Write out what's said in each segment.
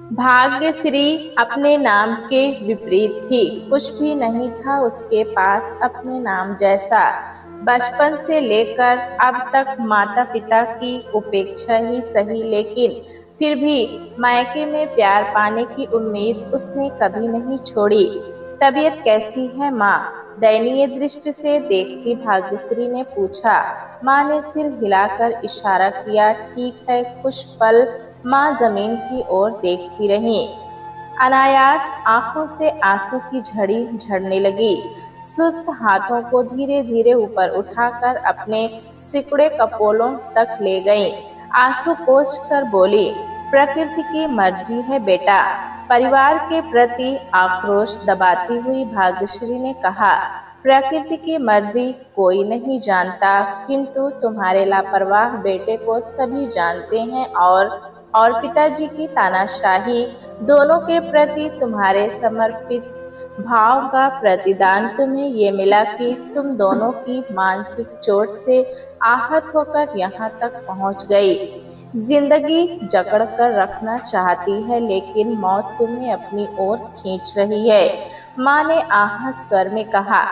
भाग्यश्री अपने नाम के विपरीत थी। कुछ भी नहीं था उसके पास अपने नाम जैसा। बचपन से लेकर अब तक माता पिता की उपेक्षा ही सही, लेकिन फिर भी मायके में प्यार पाने की उम्मीद उसने कभी नहीं छोड़ी। तबीयत कैसी है माँ? दयनीय दृष्टि से देखती भाग्यश्री ने पूछा। माँ ने सिर हिलाकर इशारा किया। ठीक है। कुछ पल माँ जमीन की ओर देखती रही। अनायास आंखों से आंसू की झड़ी झड़ने लगी। सुस्त हाथों को धीरे धीरे ऊपर उठाकर अपने सिकुड़े कपोलों तक ले गईं। आंसू पोंछ कर बोली, प्रकृति की मर्जी है बेटा। परिवार के प्रति आक्रोश दबाती हुई भाग्यश्री ने कहा, प्रकृति की मर्जी कोई नहीं जानता, किंतु तुम्हारे लापरवाह बेटे को सभी जानते हैं। और पिताजी की तानाशाही, दोनों के प्रति तुम्हारे समर्पित भाव का प्रतिदान तुम्हें ये मिला कि तुम दोनों की मानसिक चोट से आहत होकर यहाँ तक पहुँच गई। जिंदगी जकड़ कर रखना चाहती है, लेकिन मौत तुम्हें अपनी ओर खींच रही है। माँ ने आहत स्वर में कहा,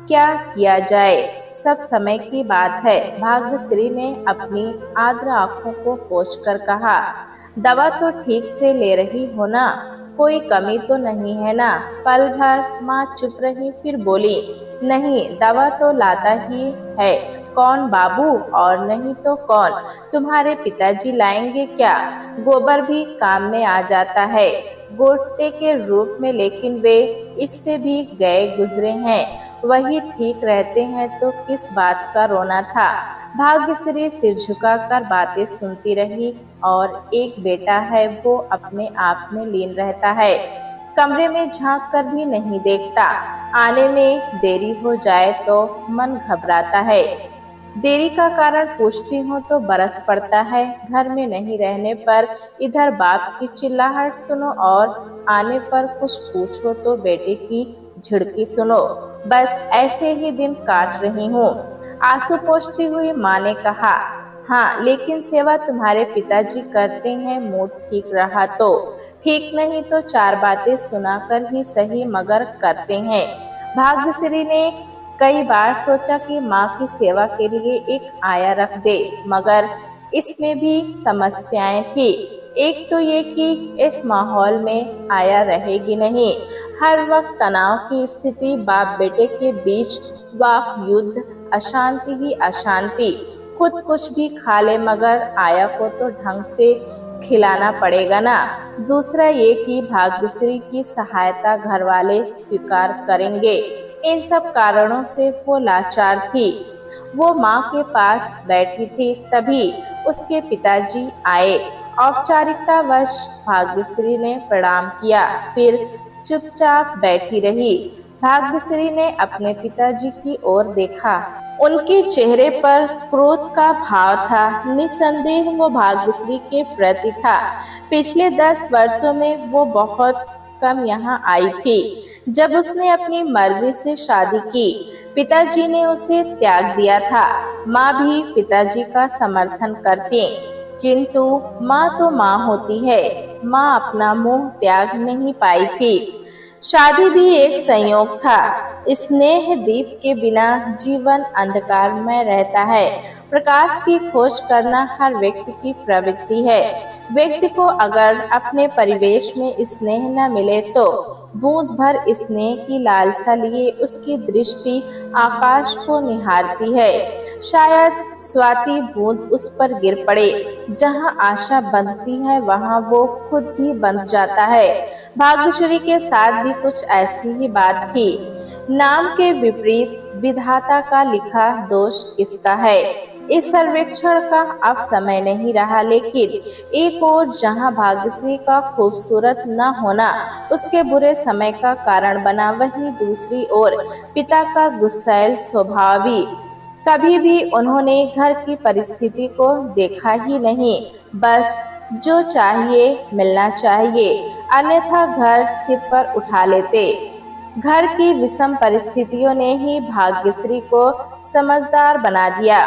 क्या किया जाए, सब समय की बात है। भाग्यश्री ने अपनी आर्द्र आंखों को पोंछकर कहा, दवा तो ठीक से ले रही हो ना? कोई कमी तो नहीं है ना? पल भर माँ चुप रही, फिर बोली, नहीं, दवा तो लाता ही है। कौन, बाबू? और नहीं तो कौन? तुम्हारे पिताजी लाएंगे क्या? गोबर भी काम में आ जाता है गोटते के रूप में, लेकिन वे इससे भी गए गुजरे हैं। वही ठीक रहते हैं तो किस बात का रोना था। भाग्यश्री सिर झुकाकर बातें सुनती रही। और एक बेटा है, वो अपने आप में लीन रहता है, कमरे में झांक कर भी नहीं देखता। आने में देरी हो जाए तो मन घबराता है। देरी का कारण पूछती हूँ तो बरस पड़ता है। घर में नहीं रहने पर इधर बाप की चिल्लाहट सुनो, और आने पर कुछ पूछो तो बेटे की झिड़की सुनो। बस ऐसे ही दिन काट रही हूँ। आंसू पोंछती हुई माँ ने कहा, हाँ, लेकिन सेवा तुम्हारे पिताजी करते हैं। मूड ठीक रहा तो ठीक, नहीं तो चार बातें सुनाकर ही सही, मगर करते हैं। भाग्यश्री ने कई बार सोचा कि माँ की सेवा के लिए एक आया रख दे, मगर इसमें भी समस्याएं थी। एक तो ये कि इस माहौल में आया रहेगी नहीं। हर वक्त तनाव की स्थिति, बाप बेटे के बीच वाक युद्ध, अशांति ही अशांति। खुद कुछ भी खा ले, मगर आया को तो ढंग से खिलाना पड़ेगा ना। दूसरा ये कि भाग्यश्री की सहायता घर वाले स्वीकार करेंगे। इन सब कारणों से वो लाचार थी। वो माँ के पास बैठी थी, तभी उसके पिताजी आए। औपचारिकतावश भाग्यश्री ने प्रणाम किया, फिर चुपचाप बैठी रही। भाग्यश्री ने अपने पिताजी की ओर देखा। उनके चेहरे पर क्रोध का भाव था। निस्संदेह वो भाग्यश्री के प्रति था। पिछले 10 वर्षों में वो बहुत कम यहाँ आई थी। जब उसने अपनी मर्जी से शादी की, पिताजी ने उसे त्याग दिया था। माँ भी पिताजी का समर्थन करती, किंतु माँ तो माँ होती है। माँ अपना मोह त्याग नहीं पाई थी। शादी भी एक संयोग था। स्नेह दीप के बिना जीवन अंधकार में रहता है। प्रकाश की खोज करना हर व्यक्ति की प्रवृत्ति है। व्यक्ति को अगर अपने परिवेश में स्नेह न मिले तो बूंद भर स्नेह की लालसा लिए उसकी दृष्टि आकाश को निहारती है। शायद स्वाति बूंद उस पर गिर पड़े। जहाँ आशा बंधती है, वहाँ वो खुद भी बंध जाता है। भाग्यश्री के साथ भी कुछ ऐसी ही बात थी। नाम के विपरीत विधाता का लिखा दोष किसका है? इस सर्वेक्षण का अब समय नहीं रहा, लेकिन एक और जहां भाग्यश्री का खूबसूरत न होना उसके बुरे समय का कारण बना, वहीं दूसरी ओर पिता का गुस्सैल स्वभाव भी। कभी भी उन्होंने घर की परिस्थिति को देखा ही नहीं। बस जो चाहिए मिलना चाहिए, अन्यथा घर सिर पर उठा लेते। घर की विषम परिस्थितियों ने ही भाग्यश्री को समझदार बना दिया।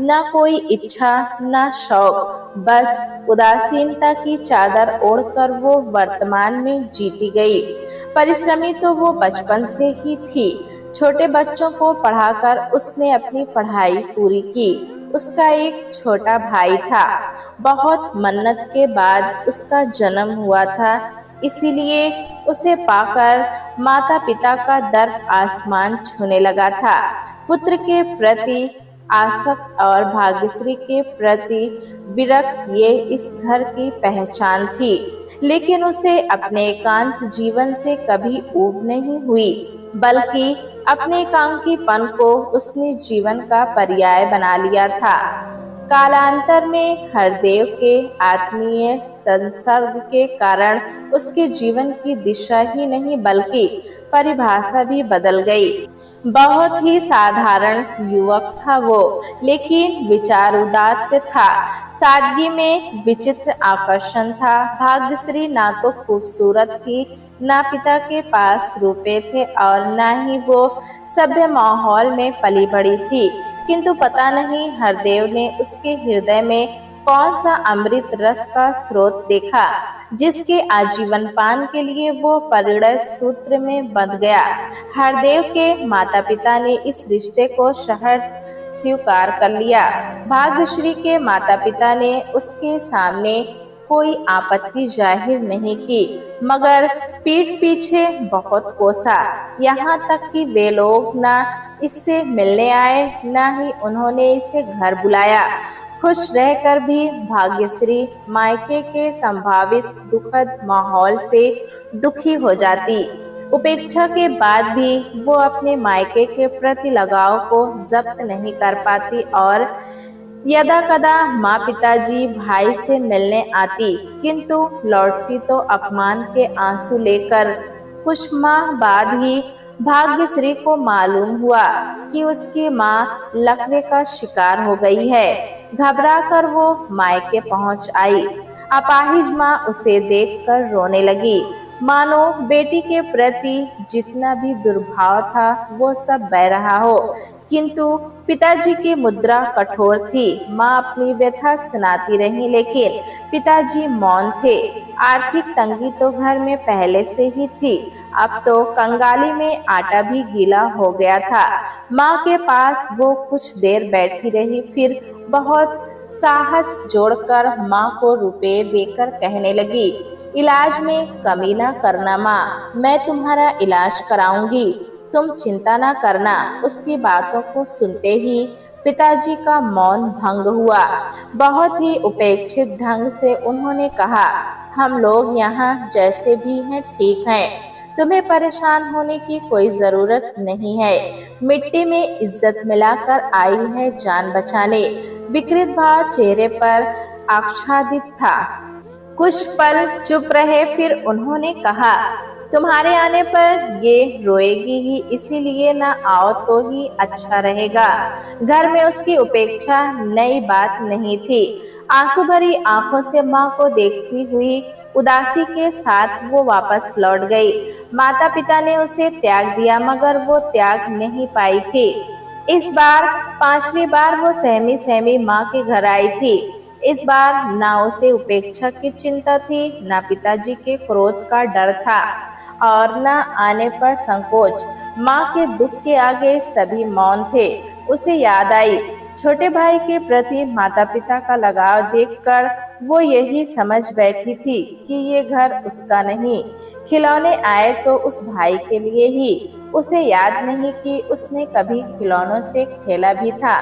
न कोई इच्छा न शौक, बस उदासीनता की चादर ओढ़कर वो वर्तमान में जीती गई। परिश्रमी तो वो बचपन से ही थी। छोटे बच्चों को पढ़ाकर उसने अपनी पढ़ाई पूरी की। उसका एक छोटा भाई था। बहुत मन्नत के बाद उसका जन्म हुआ था, इसीलिए उसे पाकर माता पिता का दर्द आसमान छूने लगा था। पुत्र के प्रति आसक्त और भाग्यश्री के प्रति विरक्त ये इस घर की पहचान थी। लेकिन उसे अपने एकांत जीवन से कभी ऊब नहीं हुई, बल्कि अपने एकांकीपन को उसने जीवन का पर्याय बना लिया था। कालांतर में हरदेव के आत्मीय संसर्ग के कारण उसके जीवन की दिशा ही नहीं बल्कि परिभाषा भी बदल गई। बहुत ही साधारण युवक था वो, लेकिन विचार उदात्त था। सादगी में विचित्र आकर्षण था। भाग्यश्री ना तो खूबसूरत थी, ना पिता के पास रुपए थे और ना ही वो सभ्य माहौल में पली बड़ी थी। किंतु पता नहीं हरदेव ने उसके हृदय में कौन सा अमृत रस का स्रोत देखा, जिसके आजीवन पान के लिए वो परिणय सूत्र में बंध गया। हरदेव के माता पिता ने इस रिश्ते को सहर्ष स्वीकार कर लिया। भाग्यश्री के माता पिता ने उसके सामने कोई आपत्ति जाहिर नहीं की, मगर पीठ पीछे बहुत कोसा। यहाँ तक कि वे लोग ना इससे मिलने आए, ना ही उन्होंने इसे घर बुलाया। खुश रहकर भी भाग्यश्री मायके के संभावित दुखद माहौल से दुखी हो जाती। उपेक्षा के बाद भी वो अपने मायके के प्रति लगाव को जब्त नहीं कर पाती और यदा कदा माँ पिताजी भाई से मिलने आती, किंतु लौटती तो अपमान के आंसू लेकर। कुछ माह बाद ही भाग्यश्री को मालूम हुआ कि उसकी माँ लकवे का शिकार हो गई है। घबराकर वो मायके पहुंच आई। अपाहिज माँ उसे देखकर रोने लगी, मानो बेटी के प्रति जितना भी दुर्भाव था वो सब बह रहा हो। किंतु पिताजी की मुद्रा कठोर थी। माँ अपनी व्यथा सुनाती रही, लेकिन पिताजी मौन थे। आर्थिक तंगी तो घर में पहले से ही थी, अब तो कंगाली में आटा भी गीला हो गया था। माँ के पास वो कुछ देर बैठी रही, फिर बहुत साहस जोड़कर माँ को रुपए देकर कहने लगी, इलाज में कमी ना करना माँ, मैं तुम्हारा इलाज कराऊंगी, तुम चिंता ना करना। उसकी बातों को सुनते ही पिताजी का मौन भंग हुआ। बहुत ही उपेक्षित ढंग से उन्होंने कहा, हम लोग यहाँ जैसे भी हैं ठीक हैं, तुम्हें परेशान होने की कोई जरूरत नहीं है। मिट्टी में इज्जत मिलाकर आई है जान बचाने। विकृत भाव चेहरे पर आच्छादित था। कुछ पल चुप रहे, फिर उन्होंने कहा, तुम्हारे आने पर ये रोएगी ही, इसीलिए ना आओ तो ही अच्छा रहेगा। घर में उसकी उपेक्षा नई बात नहीं थी। आंसू भरी आंखों से माँ को देखती हुई उदासी के साथ वो वापस लौट गई। माता पिता ने उसे त्याग दिया, मगर वो त्याग नहीं पाई थी। इस बार 5वीं बार वो सहमी सहमी माँ के घर आई थी। इस बार ना उसे उपेक्षा की चिंता थी, ना पिताजी के क्रोध का डर था और न आने पर संकोच। माँ के दुख के आगे सभी मौन थे। उसे याद आई छोटे भाई के प्रति माता पिता का लगाव देखकर वो यही समझ बैठी थी कि ये घर उसका नहीं, खिलौने आए तो उस भाई के लिए ही। उसे याद नहीं कि उसने कभी खिलौनों से खेला भी था।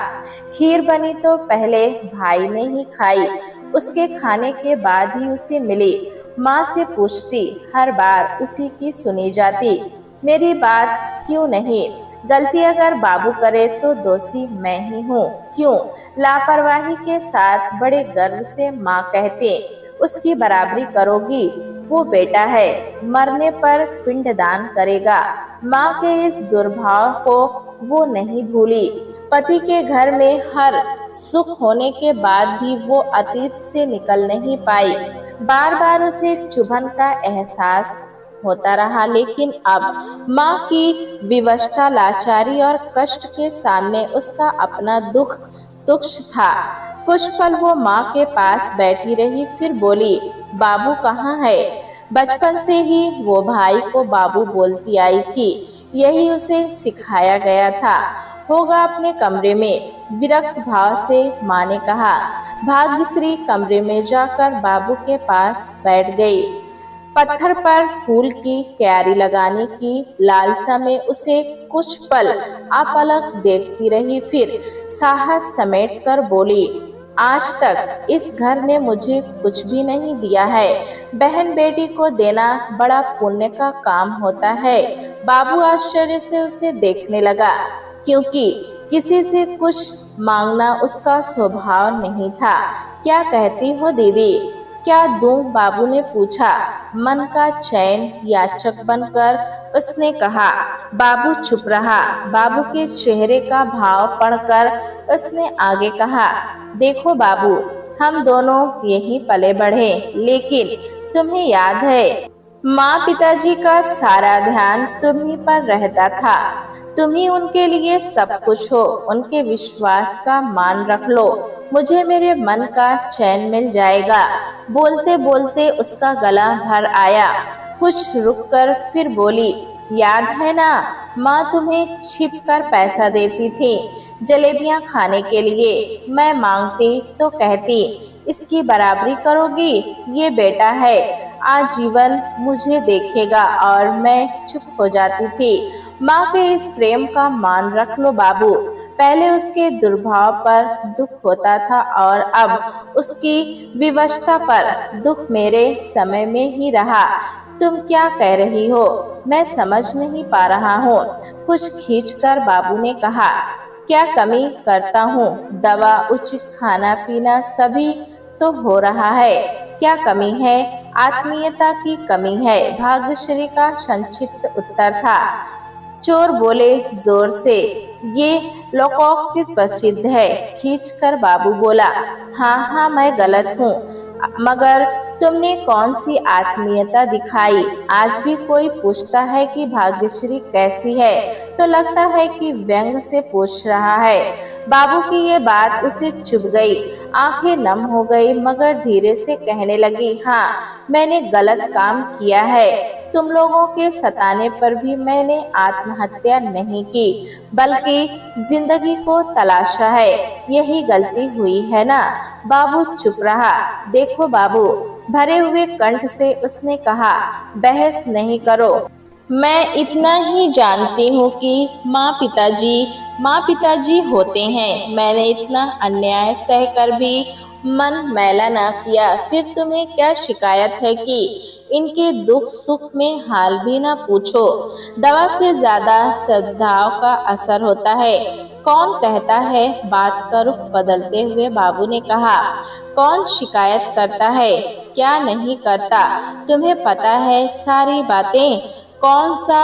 खीर बनी तो पहले भाई ने ही खाई, उसके खाने के बाद ही उसे मिली। माँ से पूछती, हर बार उसी की सुनी जाती, मेरी बात क्यों नहीं? गलती अगर बाबू करे तो दोषी मैं ही हूँ, क्यों? लापरवाही के साथ बड़े गर्व से माँ कहते, उसकी बराबरी करोगी, वो बेटा है, मरने पर पिंडदान करेगा। माँ के इस दुर्भाव को वो नहीं भूली। पति के घर में हर सुख होने के बाद भी वो अतीत से निकल नहीं पाई। बार बार उसे चुभन का एहसास होता रहा, लेकिन अब माँ की विवशता, लाचारी और कष्ट के सामने उसका अपना दुख तुच्छ था। कुछ पल वो माँ के पास बैठी रही, फिर बोली, बाबू कहाँ है? बचपन से ही वो भाई को बाबू बोलती आई थी, यही उसे सिखाया गया था। होगा अपने कमरे में, विरक्त भाव से माँ ने कहा। भाग्यश्री कमरे में जाकर बाबू के पास बैठ गई। पत्थर पर फूल की क्यारी लगाने की लालसा में उसे कुछ पल अपलक देखती रही, फिर साहस समेट कर बोली, आज तक इस घर ने मुझे कुछ भी नहीं दिया है। बहन बेटी को देना बड़ा पुण्य का काम होता है। बाबू आश्चर्य से उसे देखने लगा, क्योंकि किसी से कुछ मांगना उसका स्वभाव नहीं था। क्या कहती हो दीदी, क्या दूं? बाबू ने पूछा, मन का चैन याचक बनकर उसने कहा। बाबू चुप रहा। बाबू के चेहरे का भाव पढ़कर उसने आगे कहा, देखो बाबू, हम दोनों यहीं पले बढ़े, लेकिन तुम्हें याद है, माँ पिताजी का सारा ध्यान तुम ही पर रहता था। तुम ही उनके लिए सब कुछ हो। उनके विश्वास का मान रख लो, मुझे मेरे मन का चैन मिल जाएगा। बोलते बोलते उसका गला भर आया। कुछ रुककर फिर बोली, याद है ना, माँ तुम्हें छिप कर पैसा देती थी जलेबियां खाने के लिए। मैं मांगती तो कहती, इसकी बराबरी करोगी? ये बेटा है, आजीवन मुझे देखेगा, और मैं चुप हो जाती थी। माँ के इस प्रेम का मान रख लो बाबू। पहले उसके दुर्भाव पर दुख होता था, और अब उसकी विवशता पर दुख मेरे समय में ही रहा। तुम क्या कह रही हो? मैं समझ नहीं पा रहा हूँ। कुछ खींचकर बाबू ने कहा, क्या कमी करता हूँ? दवा, उचित खाना पीना सभी तो हो रहा है। क्या कमी है? आत्मीयता की कमी है, भाग्यश्री का संक्षिप्त उत्तर था। चोर बोले जोर से, ये लोकोक्ति प्रसिद्ध है। खींचकर बाबू बोला, हाँ हाँ, मैं गलत हूँ, मगर तुमने कौन सी आत्मीयता दिखाई? आज भी कोई पूछता है कि भाग्यश्री कैसी है, तो लगता है कि व्यंग से पूछ रहा है। बाबू की ये बात उसे चुभ गई, आंखें नम हो गई, मगर धीरे से कहने लगी, हाँ, मैंने गलत काम किया है। तुम लोगों के सताने पर भी मैंने आत्महत्या नहीं की, बल्कि जिंदगी को तलाशा है। यही गलती हुई है ना? बाबू चुप रहा। देखो बाबू, भरे हुए कंठ से उसने कहा, बहस नहीं करो। मैं इतना ही जानती हूँ कि माँ पिताजी होते हैं। मैंने इतना अन्याय सहकर भी मन मैला ना किया। फिर तुम्हें क्या शिकायत है कि इनके दुख सुख में हाल भी ना पूछो? दवा से ज्यादा सद्भाव का असर होता है। कौन कहता है? बात का रुख बदलते हुए बाबू ने कहा, कौन शिकायत करता है? क्या नहीं करता? तुम्हें पता है सारी बातें। कौन सा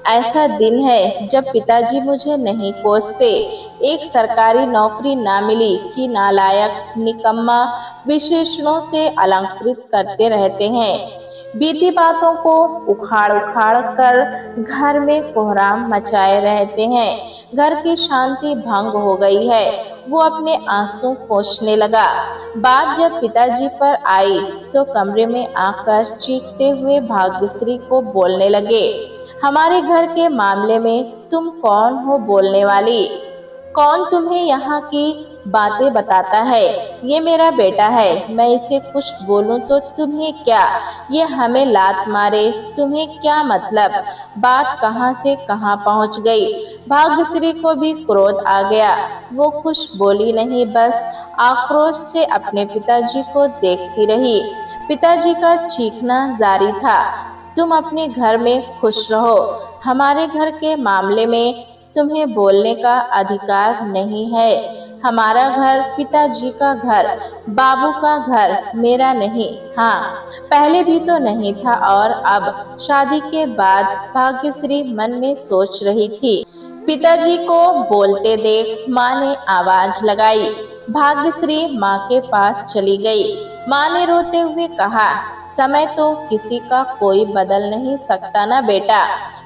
ऐसा दिन है जब पिताजी मुझे नहीं कोसते? एक सरकारी नौकरी ना मिली कि नालायक, निकम्मा विशेषणों से अलंकृत करते रहते हैं। बीती बातों को उखाड़ उखाड़ कर घर में कोहराम मचाए रहते हैं। घर की शांति भंग हो गई है। वो अपने आंसू पोंछने लगा। बात जब पिताजी पर आई तो कमरे में आकर चीखते हुए भाग्यश्री को बोलने लगे, हमारे घर के मामले में तुम कौन हो बोलने वाली? कौन तुम्हें यहाँ की बातें बताता है? ये मेरा बेटा है, मैं इसे कुछ बोलूं तो तुम्हें क्या? ये हमें लात मारे, तुम्हें क्या मतलब? बात कहाँ से कहाँ पहुँच गई। भाग्यश्री को भी क्रोध आ गया। वो कुछ बोली नहीं, बस आक्रोश से अपने पिताजी को देखती रही। पिताजी का चीखना जारी था, तुम अपने घर में खुश रहो, हमारे घर के मामले में तुम्हें बोलने का अधिकार नहीं है। हमारा घर पिताजी का घर, बाबू का घर, मेरा नहीं। हाँ, पहले भी तो नहीं था, और अब शादी के बाद? भाग्यश्री मन में सोच रही थी। पिताजी को बोलते देख माँ ने आवाज लगाई। भाग्यश्री माँ के पास चली गई। माँ ने रोते हुए कहा, समय तो किसी का कोई बदल नहीं सकता ना बेटा,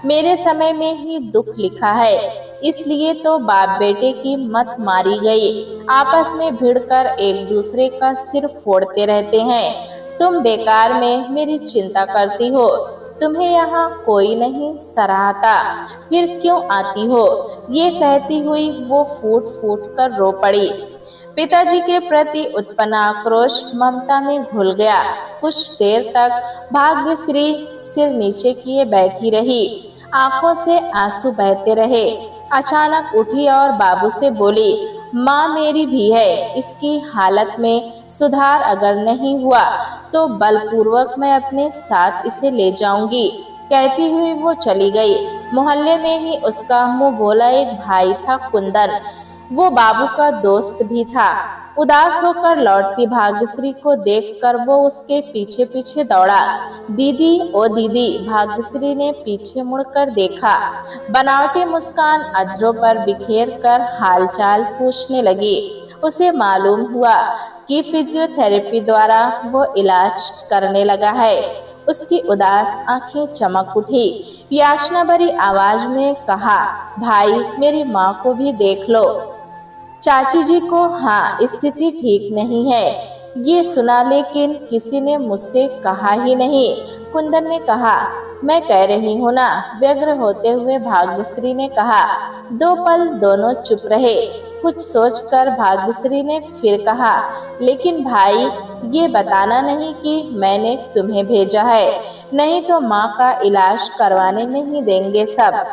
मेरे समय में ही दुख लिखा है, इसलिए तो बाप बेटे की मत मारी गई। आपस में भिड़कर एक दूसरे का सिर फोड़ते रहते हैं। तुम बेकार में मेरी चिंता करती हो, तुम्हें यहाँ कोई नहीं सराहता, फिर क्यों आती हो? ये कहती हुई वो फूट फूट कर रो पड़ी। पिताजी के प्रति उत्पन्न आक्रोश ममता में घुल गया। कुछ देर तक भाग्यश्री सिर नीचे किए बैठी रही, आंखों से आंसू बहते रहे। अचानक उठी और बाबू से बोली, माँ मेरी भी है, इसकी हालत में सुधार अगर नहीं हुआ तो बलपूर्वक मैं अपने साथ इसे ले जाऊंगी। कहती हुई वो चली गई। मोहल्ले में ही उसका मुंह बोला एक भाई था, कुंदन। वो बाबू का दोस्त भी था। उदास होकर लौटती भाग्यश्री को देखकर वो उसके पीछे पीछे दौड़ा। दीदी ओ दीदी, भाग्यश्री ने पीछे मुड़कर देखा। बनावटी मुस्कान अधरों पर बिखेर कर हालचाल पूछने लगी। उसे मालूम हुआ कि फिजियोथेरेपी द्वारा वो इलाज करने लगा है। उसकी उदास आंखें चमक उठी। याचना भरी आवाज में कहा, भाई मेरी माँ को भी देख लो। चाची जी को हाँ, स्थिति ठीक नहीं है, ये सुना, लेकिन किसी ने मुझसे कहा ही नहीं। कुंदन ने कहा, मैं कह रही हूँ ना, व्यग्र होते हुए भाग्यश्री ने कहा। 2 पल दोनों चुप रहे। कुछ सोचकर भाग्यश्री ने फिर कहा, लेकिन भाई ये बताना नहीं कि मैंने तुम्हें भेजा है, नहीं तो माँ का इलाज करवाने नहीं देंगे सब।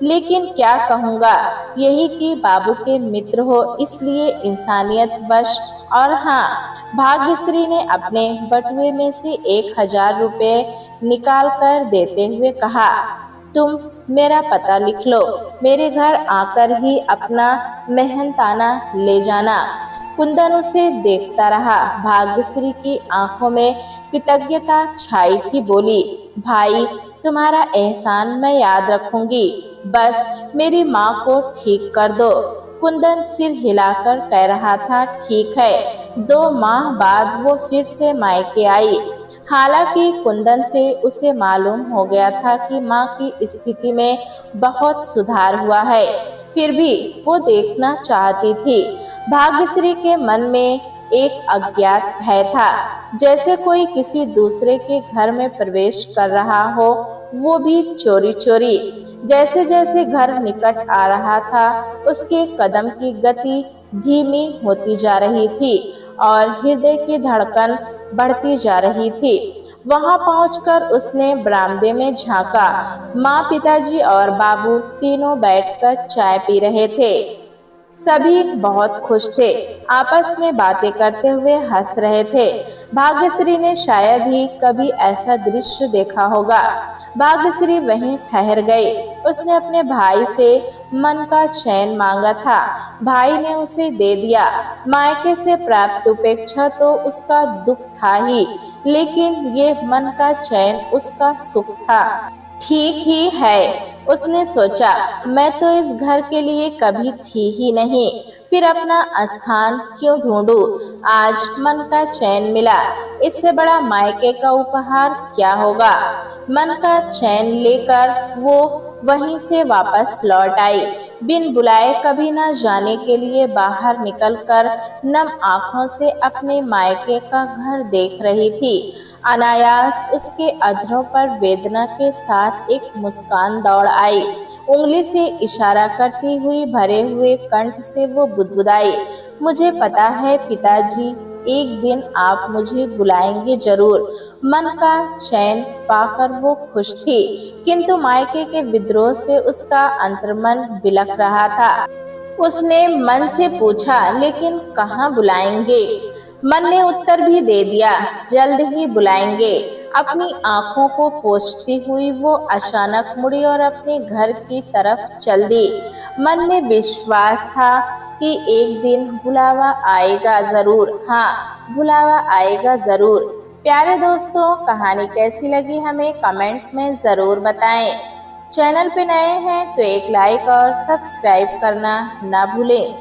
लेकिन क्या कहूँगा, यही कि बाबू के मित्र हो, इसलिए इंसानियत वश। और हाँ, भाग्यश्री ने अपने बटुए में से 1000 रुपये निकाल कर देते हुए कहा, तुम मेरा पता लिख लो, मेरे घर आकर ही अपना मेहनताना ले जाना। कुंदन उसे देखता रहा। भाग्यश्री की आंखों में कृतज्ञता छाई थी। बोली, भाई तुम्हारा एहसान मैं याद रखूंगी, बस मेरी माँ को ठीक कर दो। कुंदन सिर हिलाकर कह रहा था, ठीक है। 2 माह बाद वो फिर से मायके आई। हालांकि कुंदन से उसे मालूम हो गया था कि माँ की स्थिति में बहुत सुधार हुआ है, फिर भी वो देखना चाहती थी। भाग्यश्री के मन में एक अज्ञात भय था, जैसे कोई किसी दूसरे के घर में प्रवेश कर रहा हो, वो भी चोरी चोरी। जैसे जैसे घर निकट आ रहा था, उसके कदम की गति धीमी होती जा रही थी और हृदय की धड़कन बढ़ती जा रही थी। वहां पहुंचकर उसने बरामदे में झांका। माँ, पिताजी और बाबू तीनों बैठकर चाय पी रहे थे। सभी बहुत खुश थे, आपस में बातें करते हुए हंस रहे थे। भाग्यश्री ने शायद ही कभी ऐसा दृश्य देखा होगा। भाग्यश्री वहीं ठहर गई। उसने अपने भाई से मन का चैन मांगा था, भाई ने उसे दे दिया। मायके से प्राप्त उपेक्षा तो उसका दुख था ही, लेकिन ये मन का चैन उसका सुख था। ठीक ही है, उसने सोचा, मैं तो इस घर के लिए कभी थी ही नहीं, फिर अपना स्थान क्यों ढूंढूं? आज मन का चैन मिला, इससे बड़ा मायके का उपहार क्या होगा? मन का चैन लेकर वो वहीं से वापस लौट आई। बिन बुलाए कभी न जाने के लिए बाहर निकलकर नम आंखों से अपने मायके का घर देख रही थी। अनायास उसके अधरों पर वेदना के साथ एक मुस्कान दौड़ आई। उंगली से इशारा करती हुई भरे हुए कंठ से वो बुदबुदाई, मुझे पता है पिताजी, एक दिन आप मुझे बुलाएंगे जरूर। मन का चैन पाकर वो खुश थी, किंतु मायके के विद्रोह से उसका अंतर्मन बिलख रहा था। उसने मन से पूछा, लेकिन कहाँ बुलाएंगे? मन ने उत्तर भी दे दिया, जल्द ही बुलाएंगे। अपनी आंखों को पोंछती हुई वो अचानक मुड़ी और अपने घर की तरफ चल दी। मन में विश्वास था कि एक दिन बुलावा आएगा जरूर। हाँ, बुलावा आएगा जरूर। प्यारे दोस्तों, कहानी कैसी लगी हमें कमेंट में ज़रूर बताएं। चैनल पे नए हैं तो एक लाइक और सब्सक्राइब करना ना भूलें।